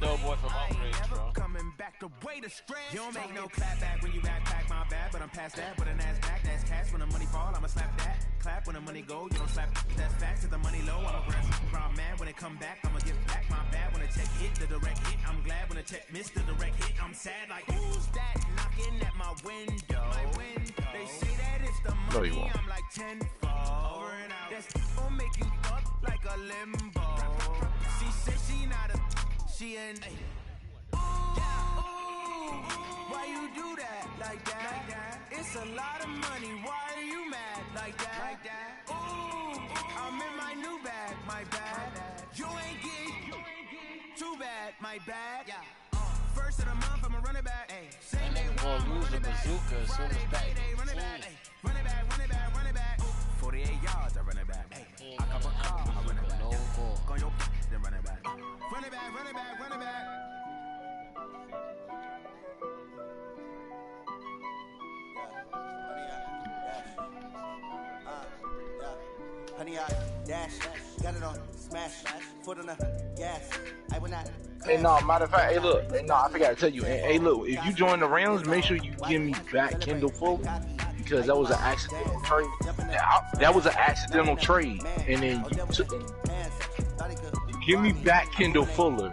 Doughboy from Upgrades, bro. You don't make no clap back when you back my bad, but I'm past that. With a NASDAQ, that's cash. When the money fall, I'ma slap that. Clap when the money go, you don't slap. That's facts. If the money low, I'm a ground man. When it come back, I'ma give back my bad. When the check hit, the direct hit. I'm glad when the check missed the direct hit. I'm sad like who's that knocking at my window? They say that it's the money. I'm like 10-fold. That's gonna make you up like a limbo. She said she not a. She ain't. Why you do that like that? It's a lot of money. Why are you mad like that? Ooh, I'm in my new bag, my bad. You ain't getting too bad, my bad. First of the month, I'ma run it back. And they gonna lose the bazooka as soon as back. Run it back, run it back, run it back. 48 yards, I run it back. I cover car, I run it back. No more. Go your then run it back. Run it back, run it back, run it back. Honey, I dash, got it on smash, foot on the gas. I will not. Hey, no, matter of fact, hey, look, hey, no, I forgot to tell you. Hey, look, if you join the Rams, make sure you give me back Kendall Fuller because that was an accidental trade. That was an accidental trade, and then you took. Give me back Kendall Fuller.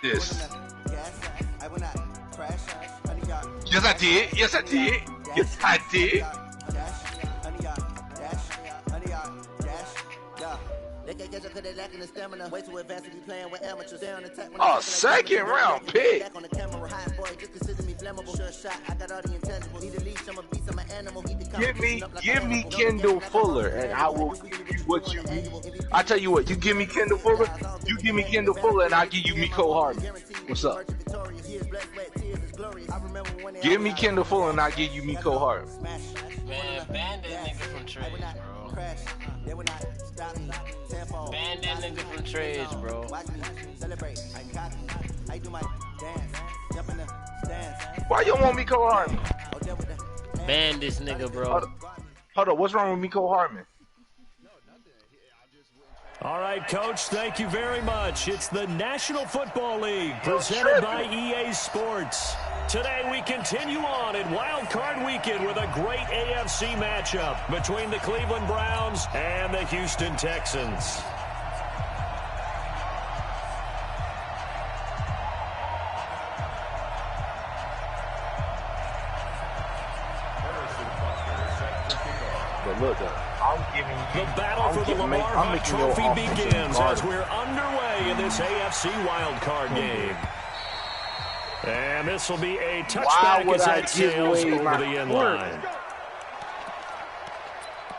This. Yes, I did. Yes, I did. Yes, I did. Oh, second round pick. Give me Kendall Fuller, and I will give you what you need. I tell you what, you give me Kendall Fuller, you give me Kendall Fuller, and I'll give you Miko Hardman. What's up? Give me Kendall Fuller, and I'll give you Miko Hardman. Man, ban that nigga from trades, bro. Ban that nigga from trades, bro. Why you want Miko Hardman? Ban this nigga, bro. Hold up, what's wrong with Miko Hardman? All right, Coach, thank you very much. It's the National Football League presented by EA Sports. Today we continue on in Wild Card Weekend with a great AFC matchup between the Cleveland Browns and the Houston Texans. But look, I'm giving you the battle for the Lamar Hunt Trophy begins as we're underway in this AFC Wild Card game. And this will be a touchback as that sails over the end line.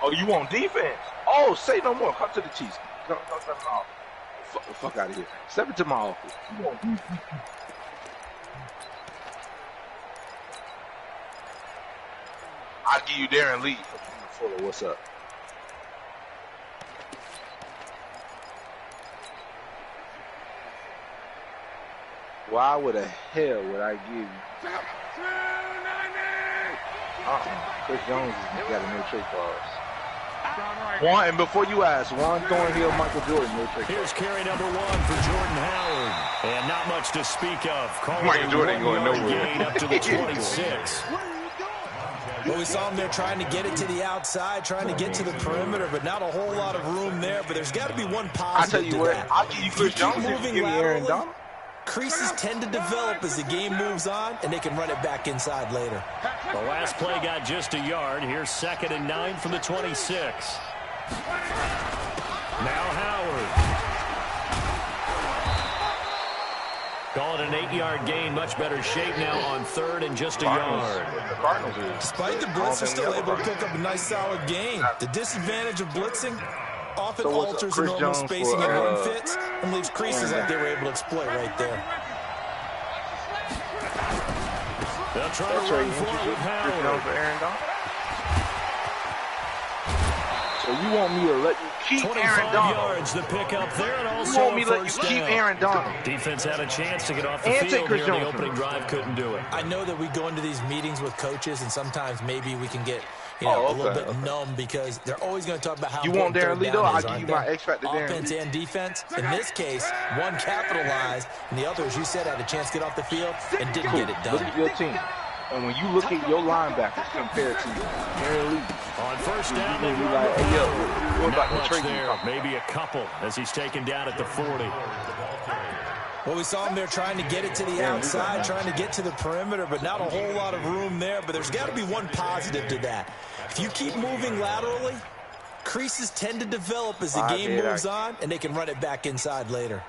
Oh, you want defense? Oh, say no more. Come to the Chiefs. Come step in my office. Fuck out of here. Step into my office. You want defense? I'll give you Darren Lee from Fuller. What's up? Why would the hell would I give you? Chris Jones has got a no trade clause. One, and before you ask, Juan Thornhill, Michael Jordan, no trade clause. Here's carry number 1 for Jordan Howard. And not much to speak of. Michael Jordan going nowhere. Gain up to the 26. Well, we saw him there trying to get it to the outside, trying to get to the perimeter, but not a whole lot of room there. But there's got to be one positive. I tell you what, I'll give you Chris Jones if you give me Aaron Donald. Creases tend to develop as the game moves on, and they can run it back inside later. The last play got just a yard. Here's 2nd and 9 from the 26. Now Howard. Call it an 8-yard gain. Much better shape now on 3rd and just a yard. Despite the blitz, they're still able to pick up a nice solid gain. The disadvantage of blitzing often alters the normal spacing and run fits and leaves creases like they were able to exploit right there. They'll try to run for it with Howard. So you want me to let you keep Aaron Donald? 25 yards the pick up there, and also you want me to let you keep Aaron Donald? Defense had a chance to get off the field here in the opening drive, couldn't do it. I know that we go into these meetings with coaches, and sometimes maybe we can get you know, a little bit numb because they're always going to talk about how you want Darren Lee, though? I'll give you my X Factor offense and defense. In this case, one capitalized, and the other, as you said, had a chance to get off the field and didn't get it done. Look at your team. And when you look at your linebackers compared to Darren Lee, on first down, they be like, hey, yo, what about the trade? Maybe a couple as he's taken down at the 40. Well, we saw him there trying to get it to the outside, trying to get to the perimeter, but not a whole lot of room there. But there's got to be one positive to that. If you keep moving laterally, creases tend to develop as the game moves on, and they can run it back inside later.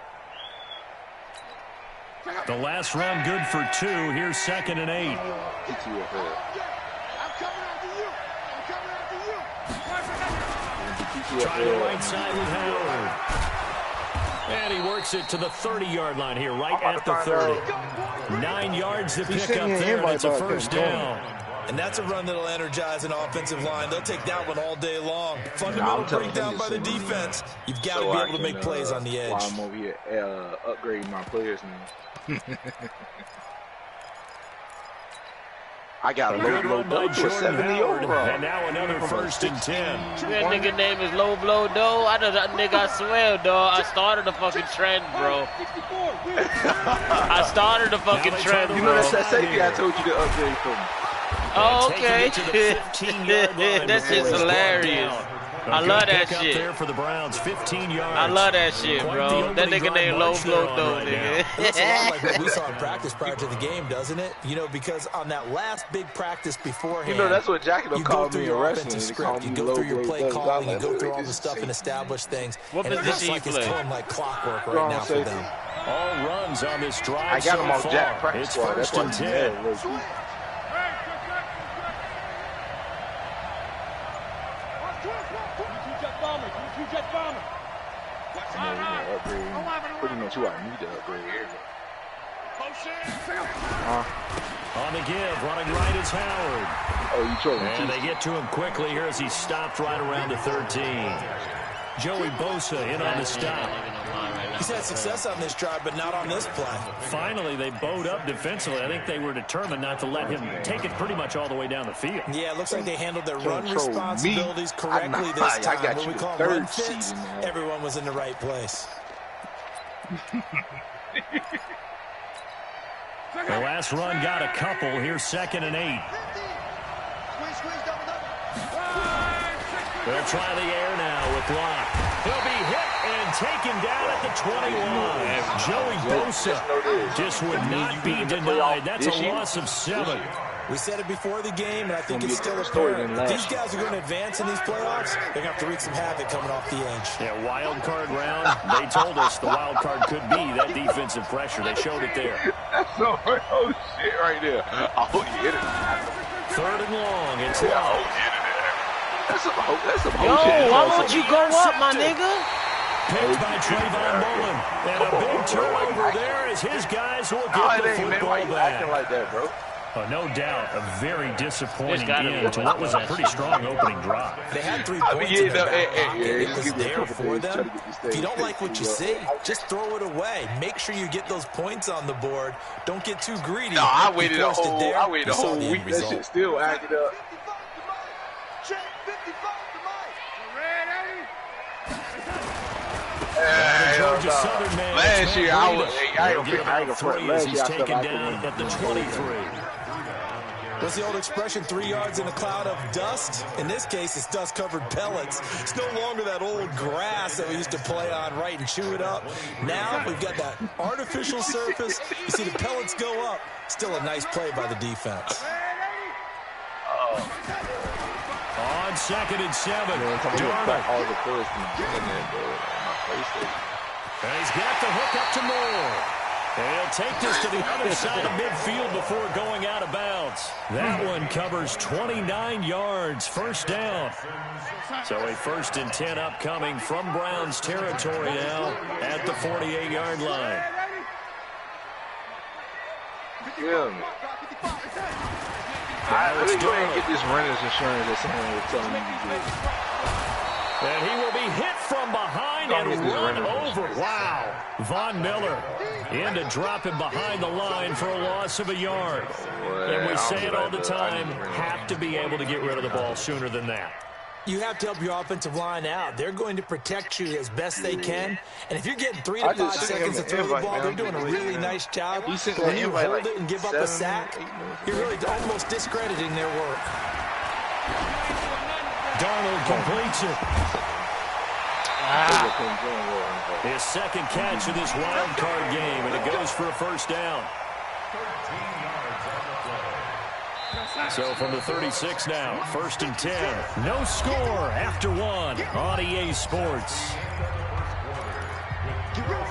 The last run good for 2. Here's 2nd and 8. I'm coming after you. I'm coming after you. Trying the right side with Howard. And he works it to the 30-yard line here, right at the 30. 9 yards to pick up there, and it's a first down. And that's a run that'll energize an offensive line. They'll take that one all day long. Fundamental breakdown by the defense. You've got to be able to make plays on the edge. While I'm over here upgrading my players now. I got a low blow dough for 70 overall. And now another 1st and 10. That nigga name is Low Blow Dough. I know that nigga, I swear, dog. I started the fucking trend, bro. I started the fucking trend, bro. You know that's that safety I told you to upgrade for me. Oh, okay. That shit's hilarious. I love that shit. There for the Browns, 15 yards. I love that shit, bro. That nigga named Low Blow Dough, nigga. Looks a lot like what we saw in practice prior to the game, doesn't it? You know, because on that last big practice beforehand, you know, that's what Jackie will call me a offensive script. You go through your play calling, you go through all the stuff and establish things. What position you play? It's going like clockwork right now for them. All runs on this drive. I got him on Jack practice squad. It's 1st and 10. Pretty much who I need to upgrade here. On the give, running right is Howard. Oh, you trolling? And they get to him quickly here as he stopped right around the 13. Joey Bosa in on the stop. He's had success on this drive, but not on this play. Finally, they bowed up defensively. I think they were determined not to let him take it pretty much all the way down the field. Yeah, it looks like they handled their run responsibilities correctly this time. When we call run fits, everyone was in the right place. The last run got a couple. Here's 2nd and 8. They'll try the air now with Locke. He'll be hit and taken down at the 21. Joey Bosa just would not be denied. That's a loss of 7. We said it before the game, and I think it's still apparent. If these guys are going to advance in these playoffs, they're going to have to wreak some havoc coming off the edge. Yeah, wild card round. They told us the wild card could be that defensive pressure. They showed it there. Oh, shit, right there. Oh, you hit it. 3rd and long. It's Locke. That's some Yo, why won't you go up, my nigga? Picked by Trayvon Mullen. And a big turnover there as his guys will get the football why you back. acting like that, bro? No doubt, a very disappointing end to what was a pretty strong opening drive. They had 3 points in their back pocket. It was there for them. If you don't like what you see, just throw it away. Make sure you get those points on the board. Don't get too greedy. No, I waited a whole week. That shit still acted up. Last year, I ain't gonna front. Last year, I felt like at the 23. What's the old expression, 3 yards in a cloud of dust? In this case, it's dust-covered pellets. It's no longer that old grass that we used to play on, right, and chew it up. Now we've got that artificial surface. You see the pellets go up. Still a nice play by the defense. On 2nd and 7. And he's got the hook up to Moore. And he'll take this to the other side of midfield before going out of bounds. That one covers 29 yards, 1st down. So a 1st and 10 upcoming from Browns territory now at the 48-yard line. Yeah. Let me go ahead and get this renter's insurance that someone was telling me to do. And he will be hit from behind and run over. Wow. Von Miller in to drop him behind the line for a loss of a yard. And we say it all the time, have to be able to get rid of the ball sooner than that. You have to help your offensive line out. They're going to protect you as best they can. And if you're getting 3 to 5 seconds to throw the ball, they're doing a really nice job. But when you hold it and give up a sack, you're really almost discrediting their work. Darnold completes it. His second catch of this wild card game, and it goes for a first down. So from the 36 now, 1st and 10. No score after 1 on EA Sports. Get ready.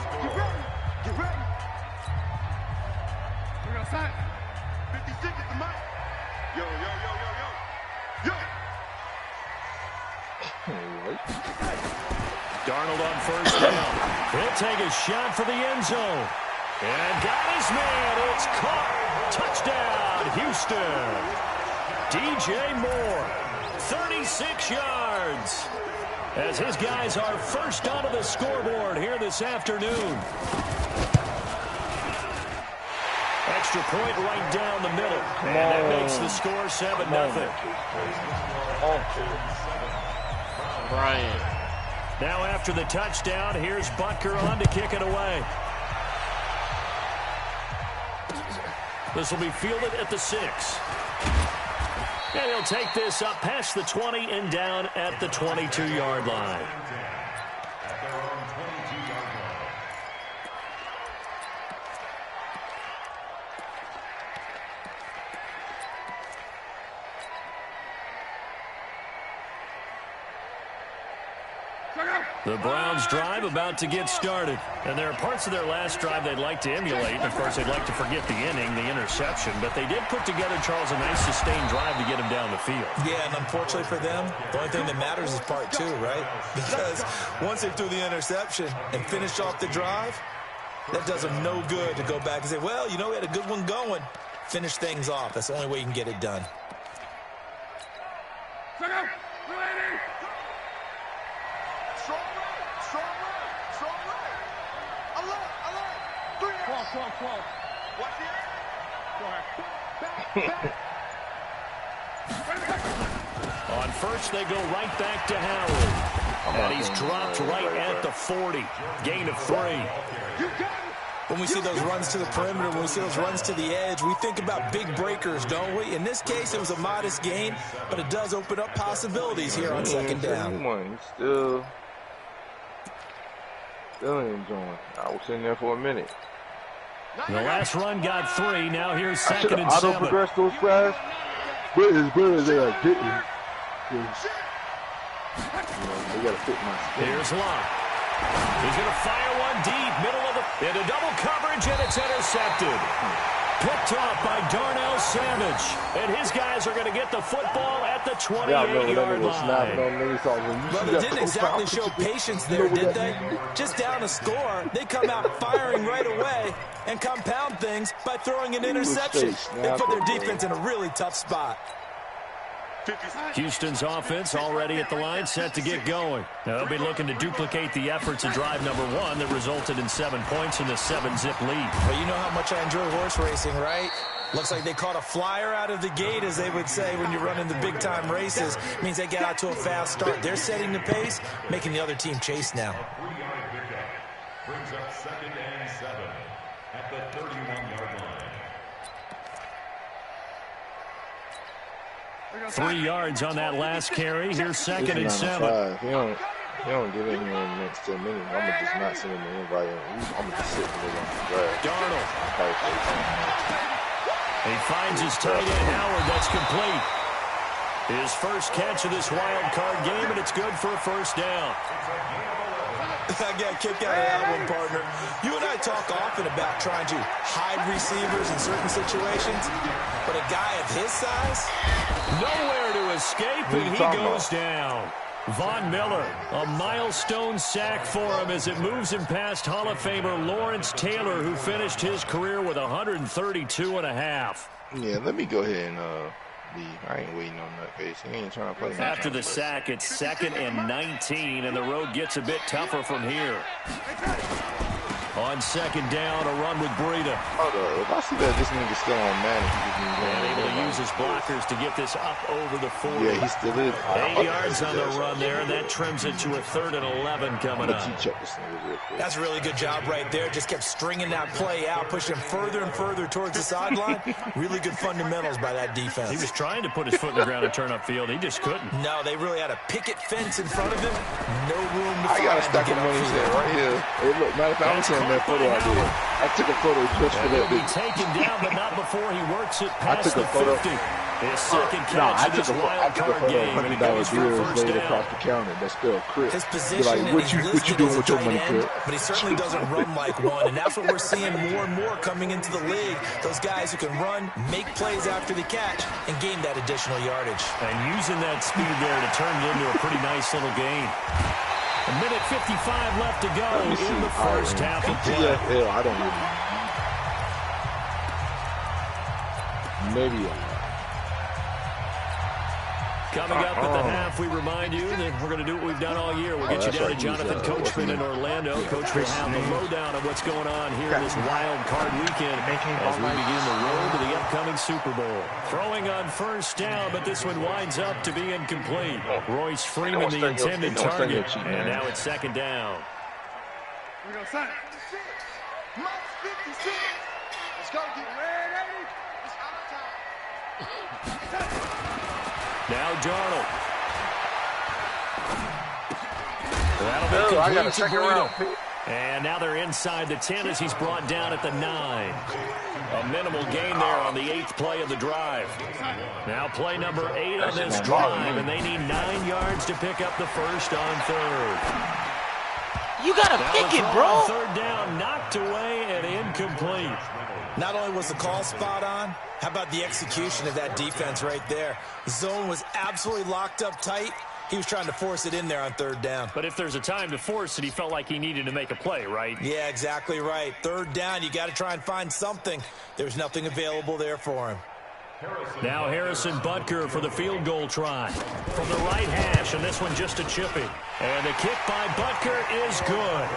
We're outside. 56 at the mic. Yo. Darnold on first down. He'll take a shot for the end zone. And got his man. It's caught. Touchdown, Houston. DJ Moore, 36 yards. As his guys are first onto the scoreboard here this afternoon. Extra point right down the middle. And that makes the score 7-0. Brian. Now after the touchdown, here's Butker on to kick it away. This will be fielded at the 6. And he'll take this up past the 20 and down at the 22-yard line. The Browns drive about to get started. And there are parts of their last drive they'd like to emulate. And, of course, they'd like to forget the inning, the interception. But they did put together, Charles, a nice sustained drive to get him down the field. Yeah, and unfortunately for them, the only thing that matters is part 2, right? Because once they threw the interception and finished off the drive, that does them no good to go back and say, well, you know, we had a good one going. Finish things off. That's the only way you can get it done. On first, they go right back to Howard. And he's dropped right at the 40. Gain of 3. When we see those runs to the perimeter, when we see those runs to the edge, we think about big breakers, don't we? In this case, it was a modest gain, but it does open up possibilities here on second down. Still enjoying. I was in there for a minute. The last run got 3. Now here's 2nd and 7. Auto-progress those guys, but his brothers, they like didn't. They got to fit my skin. Here's Locke. He's going to fire one deep, middle of the... into double coverage, and it's intercepted. Picked off by Darnell Savage. And his guys are going to get the football at the 28-yard line. Well, they didn't exactly show patience there, did they? Just down a score, they come out firing right away and compound things by throwing an interception. They put their defense in a really tough spot. Houston's offense already at the line, set to get going. Now they'll be looking to duplicate the efforts of drive number 1 that resulted in 7 points in the 7-zip lead. Well, you know how much I enjoy horse racing, right? Looks like they caught a flyer out of the gate, as they would say when you're running the big-time races. It means they get out to a fast start. They're setting the pace, making the other team chase now. Brings up 2nd and 7 at the 31-yard line. 3 yards on that last carry. Here's 2nd and 7. He don't get in here in the next 10 minutes. I'm going to just not send him an invite. I'm going to just sit there on the grass. Darnold. He finds his tight end, Howard. That's complete. His first catch of this wild card game, and it's good for a first down. I got a kick out of that one, partner. You and I talk often about trying to hide receivers in certain situations, but a guy of his size? Nowhere to escape, and he goes down. Von Miller, a milestone sack for him as it moves him past Hall of Famer Lawrence Taylor, who finished his career with 132.5. Yeah, let me go ahead and I ain't waiting on nutcase. He ain't trying to play. After the sack, it's 2nd and 19, and the road gets a bit tougher from here. On 2nd down, a run with Breida. Hold up. If I see that this nigga still on Madden, and able to use his blockers to get this up over the 40. Yeah, he still is. 8 yards on the run there, and that trims it to a 3rd and 11 coming up. Check this nigga real quick. That's a really good job right there. Just kept stringing that play out, pushing him further and further towards the sideline. Really good fundamentals by that defense. He was trying to put his foot in the ground and turn upfield. He just couldn't. No, they really had a picket fence in front of him. No room to I got a stack of money set right here. Hey, look, matter of fact, I'm saying that photo I did. I took a photo just for that. He'll be taken down, but not before he works it past the 50. His second catch in this wild card game, and he goes for a first down. Across the counter. That's still Chris. His position, like, what you doing with your money, Chris? But he certainly doesn't run like one, and that's what we're seeing more and more coming into the league. Those guys who can run, make plays after the catch, and gain that additional yardage. And using that speed there to turn it into a pretty nice little gain. A minute 55 left to go in the first half of play. TFL, I don't really. Maybe. Coming up at the half, we remind you that we're going to do what we've done all year. We'll get you down to Jonathan Coachman in Orlando. Coach will have the lowdown of what's going on here this wild card weekend as we begin the road to the upcoming Super Bowl. Throwing on first down, but this one winds up to be incomplete. Royce Freeman, the intended target, and now it's 2nd down. We're going to sign. March 56. Let's go. Get ready. It's our time. Now Darnold. That'll be I got a second round pick. And now they're inside the 10 as he's brought down at the 9. A minimal gain there on the 8th play of the drive. Now play number 8 on this drive, and they need 9 yards to pick up the first on 3rd. You gotta pick it, bro. 3rd down, knocked away and incomplete. Not only was the call spot on, how about the execution of that defense right there? The zone was absolutely locked up tight. He was trying to force it in there on 3rd down. But if there's a time to force it, he felt like he needed to make a play, right? Yeah, exactly right. 3rd down, you got to try and find something. There's nothing available there for him. Now Harrison Butker for the field goal try. From the right hash, and this one just a chippy. And the kick by Butker is good.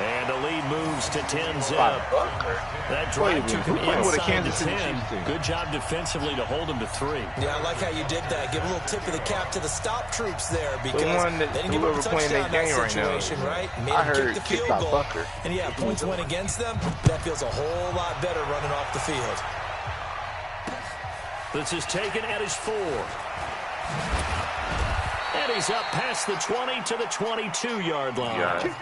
And the lead moves to 10-zip. That drive took him inside the 10. Good job defensively to hold him to 3. Yeah, I like how you did that. Give a little tip of the cap to the stop troops there, because they didn't give him a touchdown in that situation, right? Made him kick the field goal. And yeah, points went against them. That feels a whole lot better running off the field. This is taken at his 4. And he's up past the 20 to the 22-yard line. Yeah.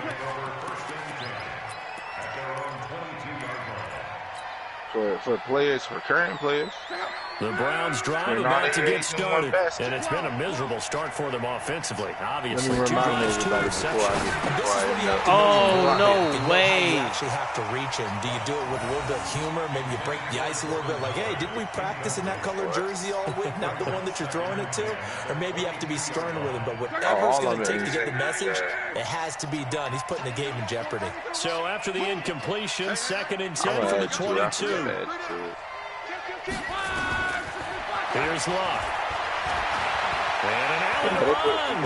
For players, for current players. The Browns drive about to get started, and it's been a miserable start for them offensively. Obviously, 2 drives, 2 interceptions. Oh, no way. You actually have to reach him. Do you do it with a little bit of humor? Maybe you break the ice a little bit, like, hey, didn't we practice in that colored jersey all week, not the one that you're throwing it to? Or maybe you have to be stern with him, but whatever it's going to take to get the message, it has to be done. He's putting the game in jeopardy. So after the incompletion, 2nd and 10 from the 22. Here's Luck. And an Allen run.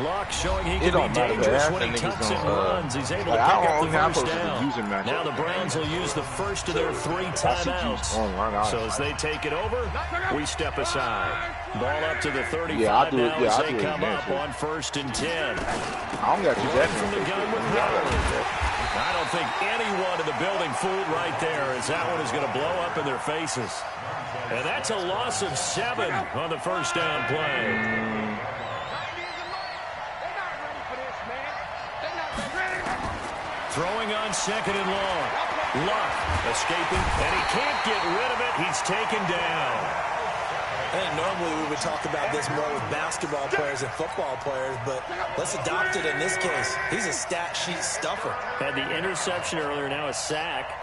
Luck showing he can be dangerous when he tucks and runs. He's able to pick up the first down. Now the Browns will use the first of their 3 timeouts. So as they take it over, we step aside. Ball up to the 35 now as they come up on 1st and 10. I don't got to do that. From the gun with Howard. I don't think anyone in the building fooled right there, as that one is going to blow up in their faces. And that's a loss of 7 on the first down play. Throwing on 2nd and long. Luck escaping, and he can't get rid of it. He's taken down. I think normally we would talk about this more with basketball players and football players, but let's adopt it in this case. He's a stat sheet stuffer. Had the interception earlier, now a sack.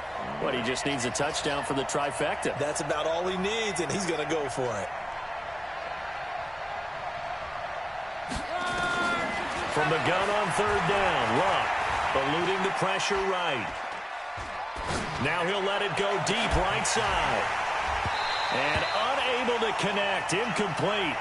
But he just needs a touchdown for the trifecta. That's about all he needs, and he's going to go for it. From the gun on 3rd down, Luck eluding the pressure right. Now he'll let it go deep right side. And unable to connect. Incomplete.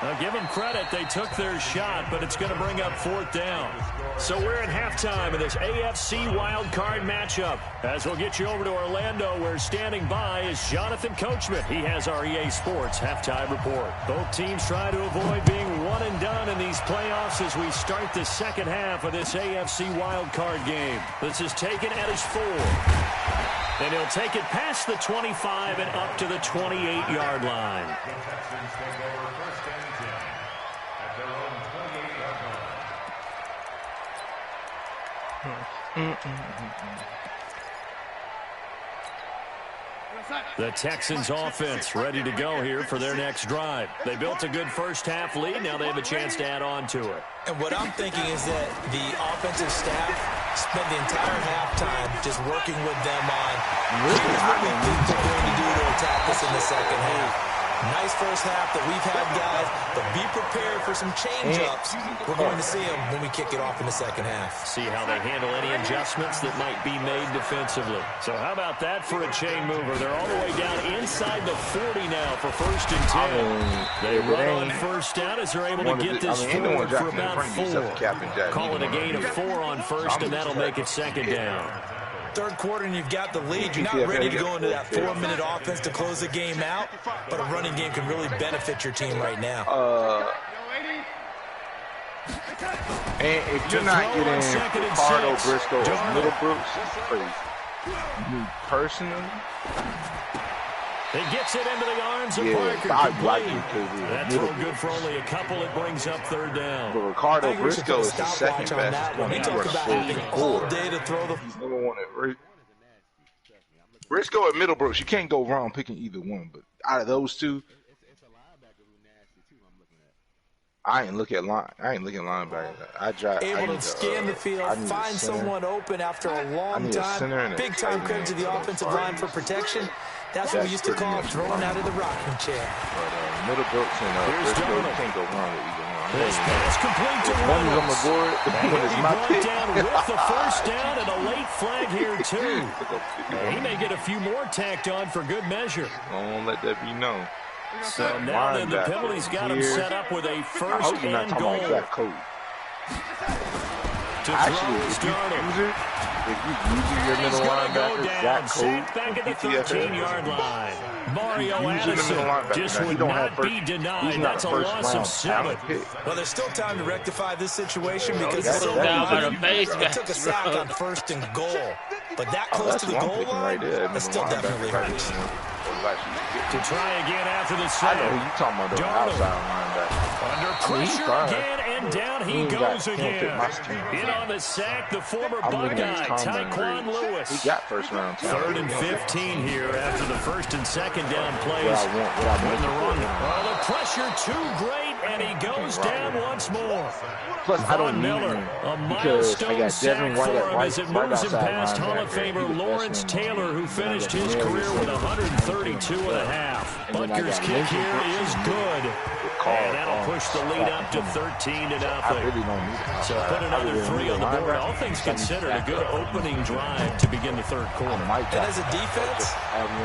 Now, give them credit. They took their shot, but it's going to bring up 4th down. So we're at halftime of this AFC wildcard matchup. As we'll get you over to Orlando, where standing by is Jonathan Coachman. He has our EA Sports halftime report. Both teams try to avoid being one and done in these playoffs as we start the second half of this AFC wildcard game. This is taken at his 4. And he'll take it past the 25 and up to the 28-yard line. The Texans take over 1st and 10 at their own 28-yard line. The Texans offense ready to go here for their next drive. They built a good first-half lead. Now they have a chance to add on to it. And what I'm thinking is that the offensive staff spent the entire halftime just working with them on here's what we think they're going to do to attack us in the second half. Nice first half that we've had, guys, but be prepared for some change-ups. We're going to see them when we kick it off in the second half. See how they handle any adjustments that might be made defensively. So how about that for a chain mover? They're all the way down inside the 40 now for 1st and 10. They run on first down as they're able to get this forward for about 4. Call it a gain of 4 on first, and that'll make it 2nd down. Third quarter and you've got the lead. You're not ready to go into that 4-minute offense to close the game out, but a running game can really benefit your team right now. And if you're not getting Ricardo, Briscoe, or Middlebrooks, it's crazy. Me personally, he gets it into the arms of Parker. That's throw good for only a couple. It brings up 3rd down. But Ricardo Briscoe is the second best. He talked about having all day to throw the number one at Briscoe at Middlebrooks. You can't go wrong picking either one. But out of those two, I ain't looking at linebacker. Able to scan the field, find someone open after a long time. Big time credit to the offensive line for protection. That's what we used to call throwing out of the rocking chair. But Middlebrooks and Briscoe, you can't go wrong with either one. This pass complete to one is on the board, one is my pick. Down with the first down and a late flag here too. He may get a few more tacked on for good measure. Don't let that be known. So now then the penalty's got him set up with a first and goal. To if you use your middle linebacker, Zach Code, back at the 13-yard line. Mario Addison just would not be denied. That's a loss of 7. Well, there's still time to rectify this situation because it took a sack on 1st and goal. But that close to the goal line, that still definitely hurts. To try again after the sack. I know who you talking about, the outside linebacker. Under pressure again, and down he goes again. In on the sack, the former Buckeye, Tyquan Lewis. He got first round time. 3rd and 15 here after the 1st and 2nd down plays. Well, the pressure too great, and he goes down once more. Plus, I don't need Miller, him a because I milestone got sack Devin for White him as it moves him past Hall of linebacker. Famer Lawrence Taylor, who finished his career with 132 and a half. Butker's kick here is good. And that'll push the lead up to 13-0. So put another 3 on the board. All things considered, a good opening drive to begin the 3rd quarter. And as a defense,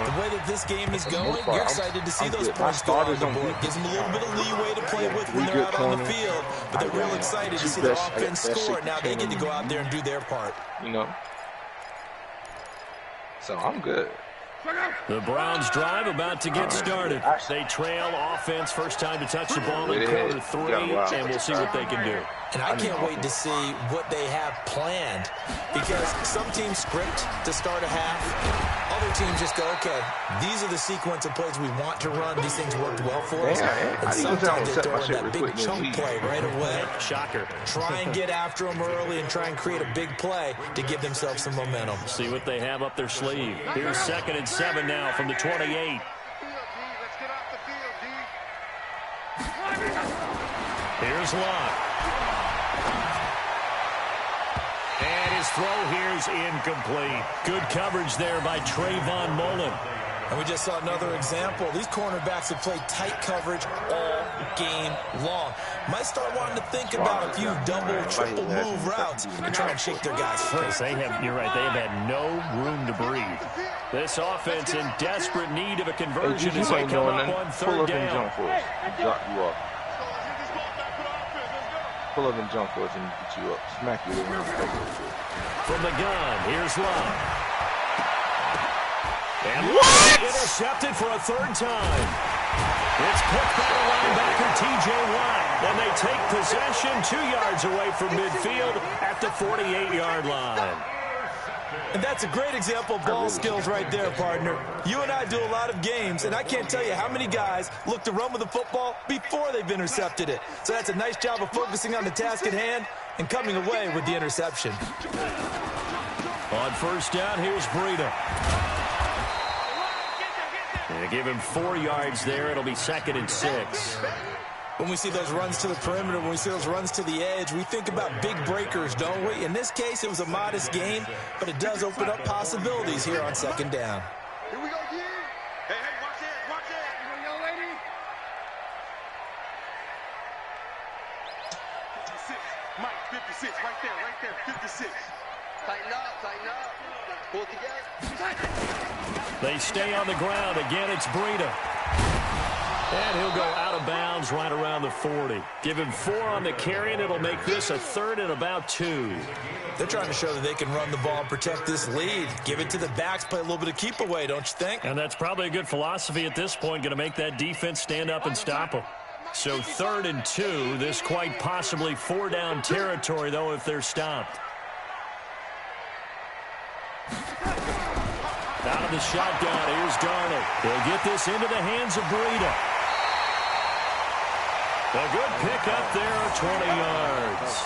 the way that this game is going, you're excited to see those points go on the board. Gives them a little bit of leeway to play with when they're out on the field. But they're real excited to see the offense score. Now they get to go out there and do their part. You know? So I'm good. The Browns drive about to get started. They trail offense, first time to touch the ball in quarter 3, and we'll see what they can do. And I can't wait to see what they have planned, because some teams script to start a half. Other teams just go, okay, these are the sequence of plays we want to run. These things worked well for us. And sometimes they throw in that big chunk play right away. Shocker. Try and get after them early and try and create a big play to give themselves some momentum. See what they have up their sleeve. Here's 2nd and 7 now from the 28. Here's Locke. And his throw here is incomplete. Good coverage there by Trayvon Mullen. And we just saw another example. These cornerbacks have played tight coverage all game long. Might start wanting to think about a few double, triple move routes and try and shake their guys free. You're right, they have had no room to breathe. This offense in desperate need of a conversion as they come up on third down. Jump for us. Drop you off. Pull up and jump for us and get you up. Smack you. From the gun, here's Love. And intercepted for a third time. It's picked by the linebacker, T.J. Watt. And they take possession 2 yards away from midfield at the 48-yard line. And that's a great example of ball skills right there, partner. You and I do a lot of games, and I can't tell you how many guys look to run with the football before they've intercepted it. So that's a nice job of focusing on the task at hand and coming away with the interception. On first down, here's Breida. They give him 4 yards there. It'll be 2nd and 6. When we see those runs to the perimeter, when we see those runs to the edge, we think about big breakers, don't we? In this case, it was a modest gain, but it does open up possibilities here on 2nd down. Here we go, G. Hey, watch it, watch it. Here we go, lady. 56, Mike, 56, right there, 56. Tighten up, pull it together. They stay on the ground. Again, it's Breida. And he'll go out of bounds right around the 40. Give him 4 on the carry, and it'll make this a 3rd and about 2. They're trying to show that they can run the ball and protect this lead. Give it to the backs, play a little bit of keep away, don't you think? And that's probably a good philosophy at this point, going to make that defense stand up and stop them. So 3rd and 2, this quite possibly 4-down territory, though, if they're stopped. Out of the shotgun, here's Darnold. He'll get this into the hands of Breida. A good pick up there, 20 yards.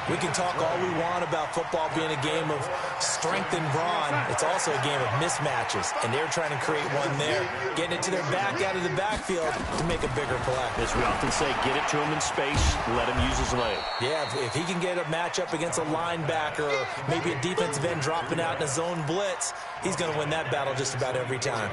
We can talk all we want about football being a game of strength and brawn. It's also a game of mismatches, and they're trying to create one there, getting it to their back out of the backfield to make a bigger play. As we often say, get it to him in space, let him use his leg. Yeah, if he can get a matchup against a linebacker or maybe a defensive end dropping out in a zone blitz, he's going to win that battle just about every time.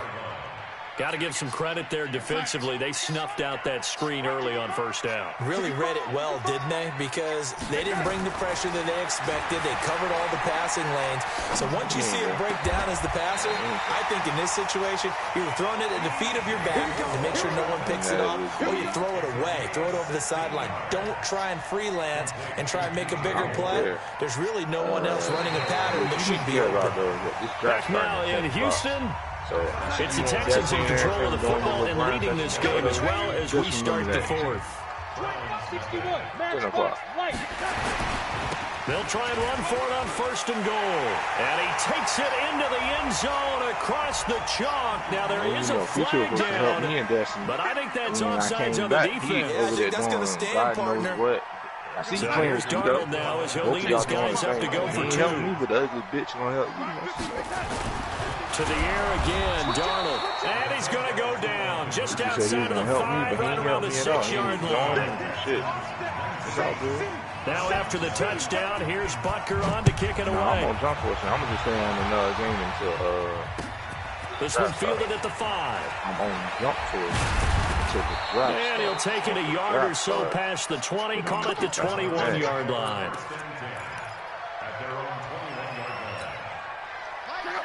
Got to give some credit there defensively. They snuffed out that screen early on first down. Really read it well, didn't they? Because they didn't bring the pressure that they expected. They covered all the passing lanes. So once you see it break down as the passer, I think in this situation, you're throwing it at the feet of your back to make sure no one picks it off, or you throw it away, throw it over the sideline. Don't try and freelance and try and make a bigger play. There's really no one else running a pattern that should be open. Back now in Houston. It's the Texans in control of the football and leading this game as well as we start the 4th. 10 o'clock. They'll try and run for it on 1st and goal. And he takes it into the end zone across the chalk. Now there is a flag down, but I think that's offsides on the defense. Yeah, I think that's going to stand, partner. I see So you playing here's with Darnold now as he'll lead his guys up to go for 2. Help me, but the ugly bitch gonna help you. To the air again, Darnold. And he's going to go down just outside of the 5, right around the 6-yard line. Shit. It's all good. Now after the touchdown, here's Butker on to kick it away. I'm on jump force. I'm gonna just stay on the game until This one fielded at the 5. I'm on jump force. And he'll take it a yard or so past the 20, call it the 21-yard line.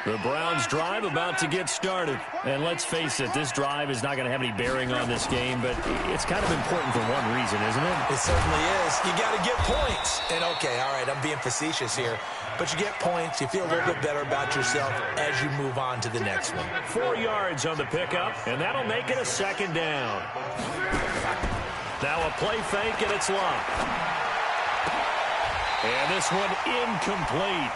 The Browns drive about to get started. And let's face it, this drive is not going to have any bearing on this game, but it's kind of important for one reason, isn't it? It certainly is. You got to get points. And okay, all right, I'm being facetious here. But you get points, you feel a little bit better about yourself as you move on to the next one. 4 yards on the pickup, and that'll make it a 2nd down. Now a play fake, and it's locked. And this one incomplete.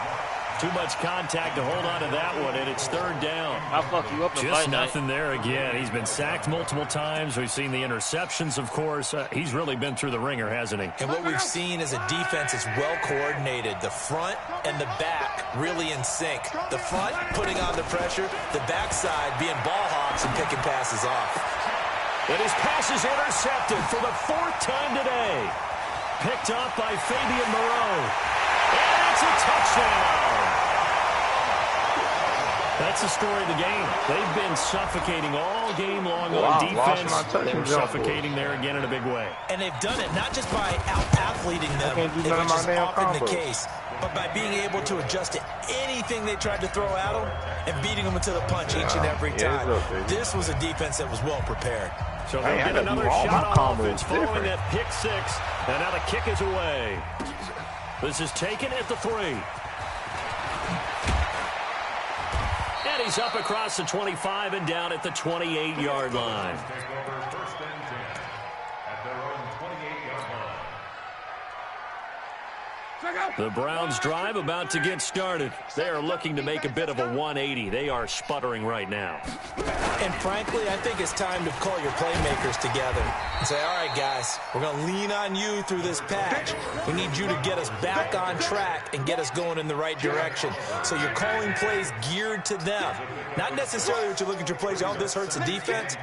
Too much contact to hold on to that one, and it's 3rd down. I'll fuck you up. Just nothing there again. He's been sacked multiple times. We've seen the interceptions, of course. He's really been through the ringer, hasn't he? And what we've seen is a defense that's well coordinated. The front and the back really in sync. The front putting on the pressure, the backside being ball hawks and picking passes off. And his pass is intercepted for the 4th time today. Picked off by Fabian Moreau. And it's a touchdown. That's the story of the game. They've been suffocating all game long on defense. They're suffocating there again in a big way. And they've done it not just by out-athleting them, which is often the case, but by being able to adjust to anything they tried to throw at them and beating them into the punch each and every time. This was a defense that was well prepared. So they'll get another shot on offense following that pick six. And now the kick is away. This is taken at the 3. And he's up across the 25 and down at the 28-yard line. The Browns drive about to get started. They are looking to make a bit of a 180. They are sputtering right now. And frankly, I think it's time to call your playmakers together and say, all right, guys, we're going to lean on you through this patch. We need you to get us back on track and get us going in the right direction. So you're calling plays geared to them. Not necessarily what you look at your plays, oh, this hurts the defense.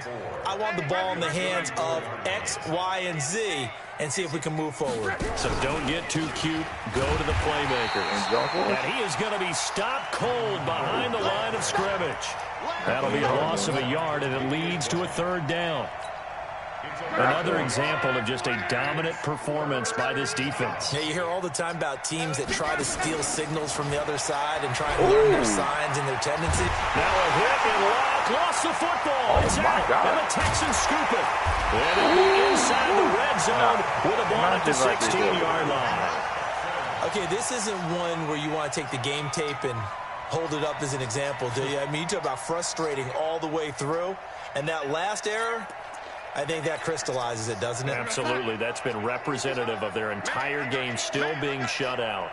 I want the ball in the hands of X, Y, and Z and see if we can move forward. So don't get too cute. Go to the playmakers. And he is going to be stopped cold behind the line of scrimmage. That'll be a loss of a yard, and it leads to a 3rd down. Another example of just a dominant performance by this defense. Yeah, you hear all the time about teams that try to steal signals from the other side and try and learn their signs and their tendencies. Now a hit and Locke lost the football. It's out, and the Texans scoop it. And it'll be inside the red zone with a ball at the 16-yard line. Okay, this isn't one where you want to take the game tape and hold it up as an example, do you? I mean, you talk about frustrating all the way through, and that last error, I think that crystallizes it, doesn't it? Absolutely. That's been representative of their entire game still being shut out.